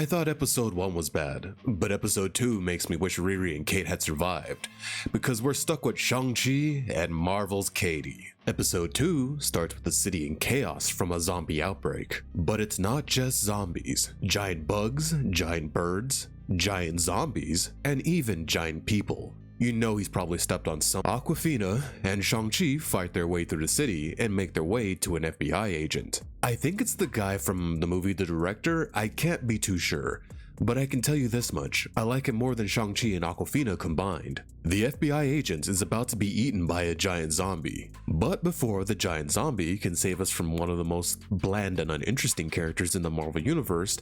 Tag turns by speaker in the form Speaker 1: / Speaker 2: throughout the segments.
Speaker 1: I thought episode 1 was bad, but episode 2 makes me wish Riri and Kate had survived, because we're stuck with Shang-Chi and Marvel's Katie. Episode 2 starts with the city in chaos from a zombie outbreak, but it's not just zombies. Giant bugs, giant birds, giant zombies, and even giant people. You know he's probably stepped on some. Awkwafina and Shang-Chi fight their way through the city and make their way to an FBI agent. I think it's the guy from the movie The Director, I can't be too sure. But I can tell you this much, I like it more than Shang-Chi and Awkwafina combined. The FBI agent is about to be eaten by a giant zombie. But before the giant zombie can save us from one of the most bland and uninteresting characters in the Marvel Universe,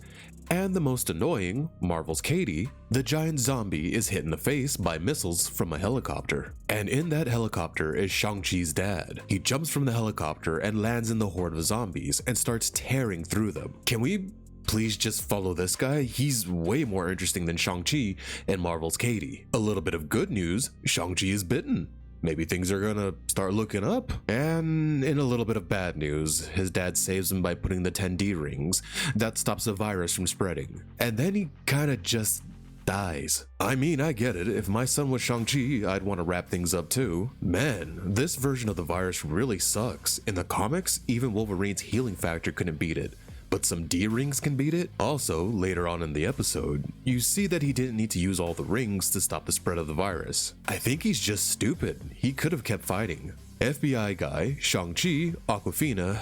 Speaker 1: and the most annoying, Marvel's Katie, the giant zombie is hit in the face by missiles from a helicopter. And in that helicopter is Shang-Chi's dad. He jumps from the helicopter and lands in the horde of zombies and starts tearing through them. Can we please just follow this guy? He's way more interesting than Shang-Chi and Marvel's Katie. A little bit of good news, Shang-Chi is bitten. Maybe things are gonna start looking up. And in a little bit of bad news, his dad saves him by putting the 10D rings. That stops the virus from spreading. And then he kinda just dies. I mean, I get it. If my son was Shang-Chi, I'd want to wrap things up too. Man, this version of the virus really sucks. In the comics, even Wolverine's healing factor couldn't beat it. But some D-rings can beat it? Also, later on in the episode, you see that he didn't need to use all the rings to stop the spread of the virus. I think he's just stupid. He could have kept fighting. FBI guy, Shang-Chi, Awkwafina,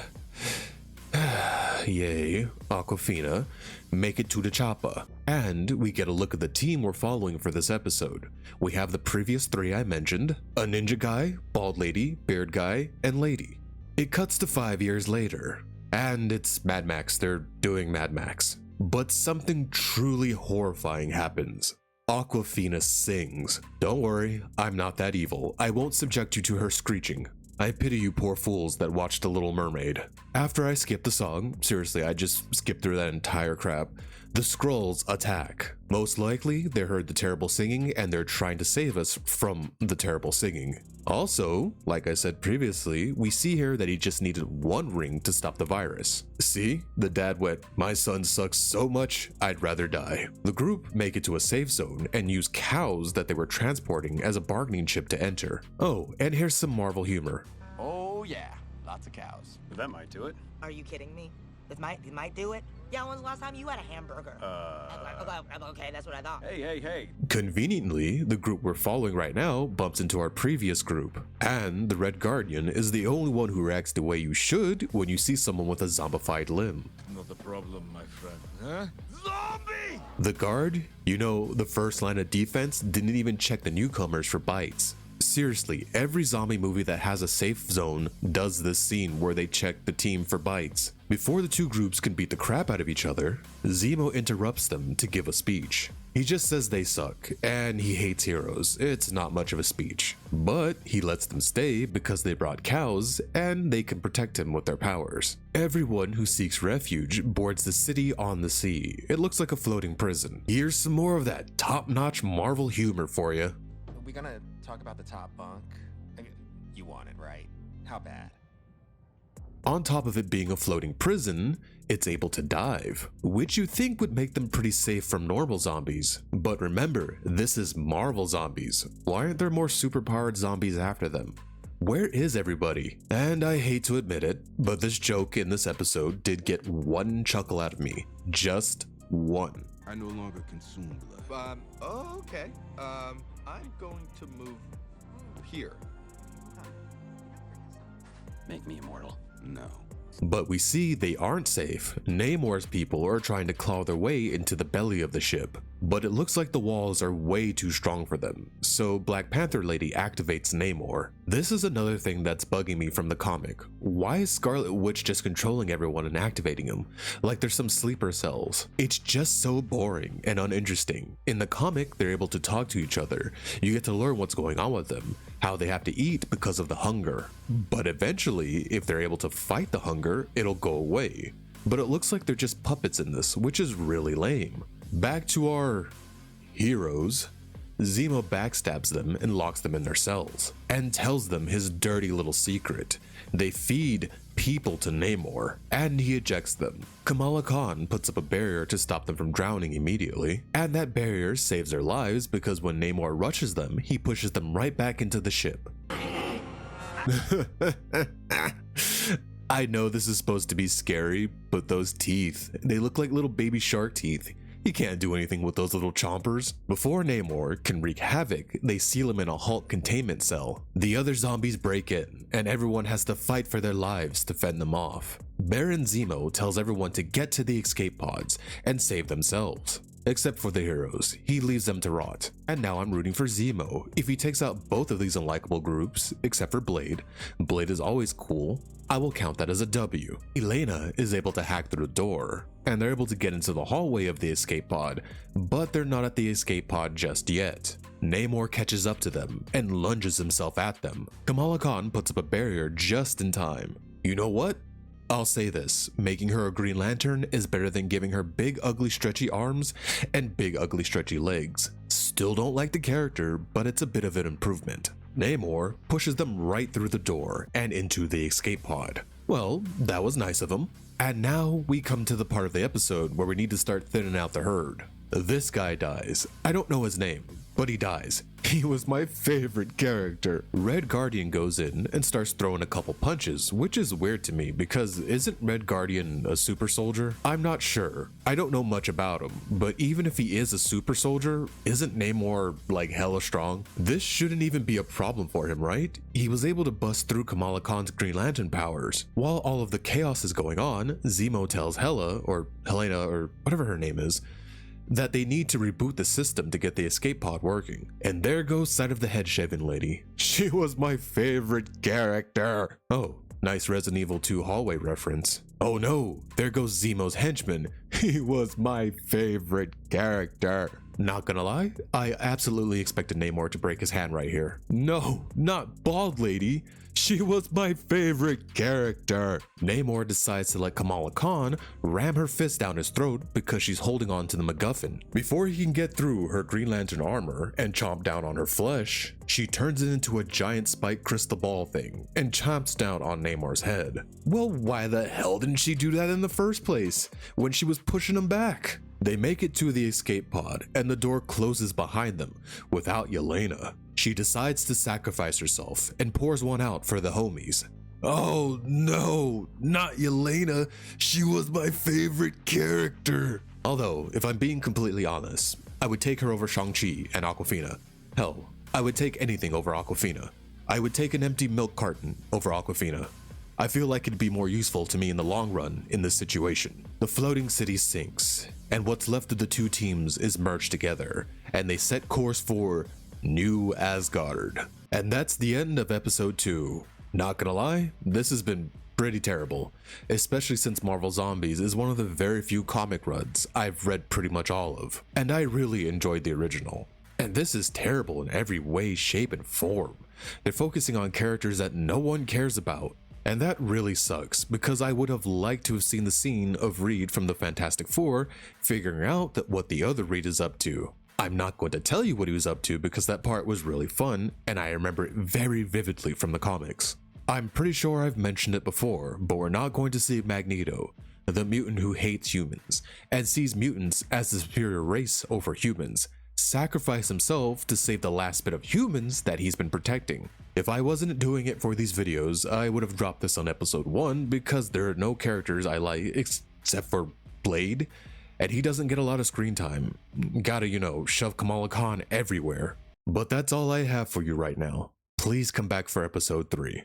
Speaker 1: yay, Awkwafina, make it to the chopper. And we get a look at the team we're following for this episode. We have the previous 3 I mentioned, a ninja guy, bald lady, beard guy, and lady. It cuts to 5 years later. And it's Mad Max, they're doing Mad Max. But something truly horrifying happens. Awkwafina sings. Don't worry, I'm not that evil. I won't subject you to her screeching. I pity you poor fools that watched The Little Mermaid. After I skip the song, seriously, I just skipped through that entire crap, the Skrulls attack. Most likely, they heard the terrible singing and they're trying to save us from the terrible singing. Also, like I said previously, we see here that he just needed 1 ring to stop the virus. See? The dad went, "My son sucks so much, I'd rather die." The group make it to a safe zone and use cows that they were transporting as a bargaining chip to enter. Oh, and here's some Marvel humor.
Speaker 2: Oh yeah, lots of cows.
Speaker 3: That might do it.
Speaker 4: Are you kidding me? It might do it? Yeah, when's the last time you had a hamburger? Okay, that's what I thought.
Speaker 3: Hey.
Speaker 1: Conveniently, the group we're following right now bumps into our previous group. And the Red Guardian is the only one who reacts the way you should when you see someone with a zombified limb.
Speaker 5: Not a problem, my friend, huh? Zombie!
Speaker 1: The guard, you know, the first line of defense, didn't even check the newcomers for bites. Seriously, every zombie movie that has a safe zone does this scene where they check the team for bites. Before the 2 groups can beat the crap out of each other, Zemo interrupts them to give a speech. He just says they suck, and he hates heroes. It's not much of a speech. But he lets them stay because they brought cows, and they can protect him with their powers. Everyone who seeks refuge boards the city on the sea. It looks like a floating prison. Here's some more of that top-notch Marvel humor for you.
Speaker 2: Are we gonna talk about the top bunk? You want it, right? How bad?
Speaker 1: On top of it being a floating prison, it's able to dive, which you think would make them pretty safe from normal zombies. But remember, this is Marvel zombies. Why aren't there more superpowered zombies after them? Where is everybody? And I hate to admit it, but this joke in this episode did get 1 chuckle out of me. Just 1.
Speaker 5: I no longer consume blood.
Speaker 6: Okay. I'm going to move here.
Speaker 2: Make me immortal.
Speaker 5: No.
Speaker 1: But we see they aren't safe. Namor's people are trying to claw their way into the belly of the ship, but it looks like the walls are way too strong for them, so Black Panther Lady activates Namor. This is another thing that's bugging me from the comic. Why is Scarlet Witch just controlling everyone and activating them, like they're some sleeper cells? It's just so boring and uninteresting. In the comic, they're able to talk to each other. You get to learn what's going on with them, how they have to eat because of the hunger. But eventually, if they're able to fight the hunger, it'll go away. But it looks like they're just puppets in this, which is really lame. Back to our heroes. Zemo backstabs them and locks them in their cells, and tells them his dirty little secret. They feed people to Namor, and he ejects them. Kamala Khan puts up a barrier to stop them from drowning immediately, and that barrier saves their lives because when Namor rushes them, he pushes them right back into the ship. I know this is supposed to be scary, but those teeth, they look like little baby shark teeth. He can't do anything with those little chompers. Before Namor can wreak havoc, they seal him in a Hulk containment cell. The other zombies break in, and everyone has to fight for their lives to fend them off. Baron Zemo tells everyone to get to the escape pods and save themselves. Except for the heroes, he leaves them to rot. And now I'm rooting for Zemo. If he takes out both of these unlikable groups, except for Blade is always cool, I will count that as a W. Elena is able to hack through the door, and they're able to get into the hallway of the escape pod, but they're not at the escape pod just yet. Namor catches up to them and lunges himself at them. Kamala Khan puts up a barrier just in time. You know what? I'll say this, making her a Green Lantern is better than giving her big ugly stretchy arms and big ugly stretchy legs. Still don't like the character, but it's a bit of an improvement. Namor pushes them right through the door and into the escape pod. Well, that was nice of him. And now we come to the part of the episode where we need to start thinning out the herd. This guy dies. I don't know his name, but he dies. He was my favorite character. Red Guardian goes in and starts throwing a couple punches, which is weird to me because isn't Red Guardian a super soldier? I'm not sure. I don't know much about him, but even if he is a super soldier, isn't Namor like hella strong? This shouldn't even be a problem for him, right? He was able to bust through Kamala Khan's Green Lantern powers. While all of the chaos is going on, Zemo tells Hela, or Helena, or whatever her name is, that they need to reboot the system to get the escape pod working. And there goes Side of the Head Shaven Lady. She was my favorite character. Oh, nice Resident Evil 2 hallway reference. Oh no, there goes Zemo's henchman. He was my favorite character. Not gonna lie, I absolutely expected Namor to break his hand right here. No, not Bald Lady. She was my favorite character. Namor decides to let Kamala Khan ram her fist down his throat because she's holding on to the MacGuffin. Before he can get through her Green Lantern armor and chomp down on her flesh, she turns it into a giant spiked crystal ball thing and chomps down on Namor's head. Well, why the hell didn't she do that in the first place when she was pushing him back? They make it to the escape pod and the door closes behind them without Yelena. She decides to sacrifice herself and pours one out for the homies. Oh no, not Yelena. She was my favorite character. Although, if I'm being completely honest, I would take her over Shang-Chi and Awkwafina. Hell, I would take anything over Awkwafina. I would take an empty milk carton over Awkwafina. I feel like it'd be more useful to me in the long run in this situation. The floating city sinks, and what's left of the two teams is merged together, and they set course for New Asgard. And that's the end of episode 2. Not gonna lie, this has been pretty terrible, especially since Marvel Zombies is one of the very few comic runs I've read pretty much all of, and I really enjoyed the original. And this is terrible in every way, shape, and form. They're focusing on characters that no one cares about, and that really sucks because I would have liked to have seen the scene of Reed from the Fantastic Four figuring out that what the other Reed is up to. I'm not going to tell you what he was up to because that part was really fun and I remember it very vividly from the comics. I'm pretty sure I've mentioned it before, but we're not going to see Magneto, the mutant who hates humans and sees mutants as the superior race over humans, sacrifice himself to save the last bit of humans that he's been protecting. If I wasn't doing it for these videos, I would have dropped this on episode 1 because there are no characters I like except for Blade, and he doesn't get a lot of screen time. Gotta, shove Kamala Khan everywhere. But that's all I have for you right now. Please come back for episode 3.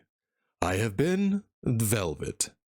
Speaker 1: I have been Velvet.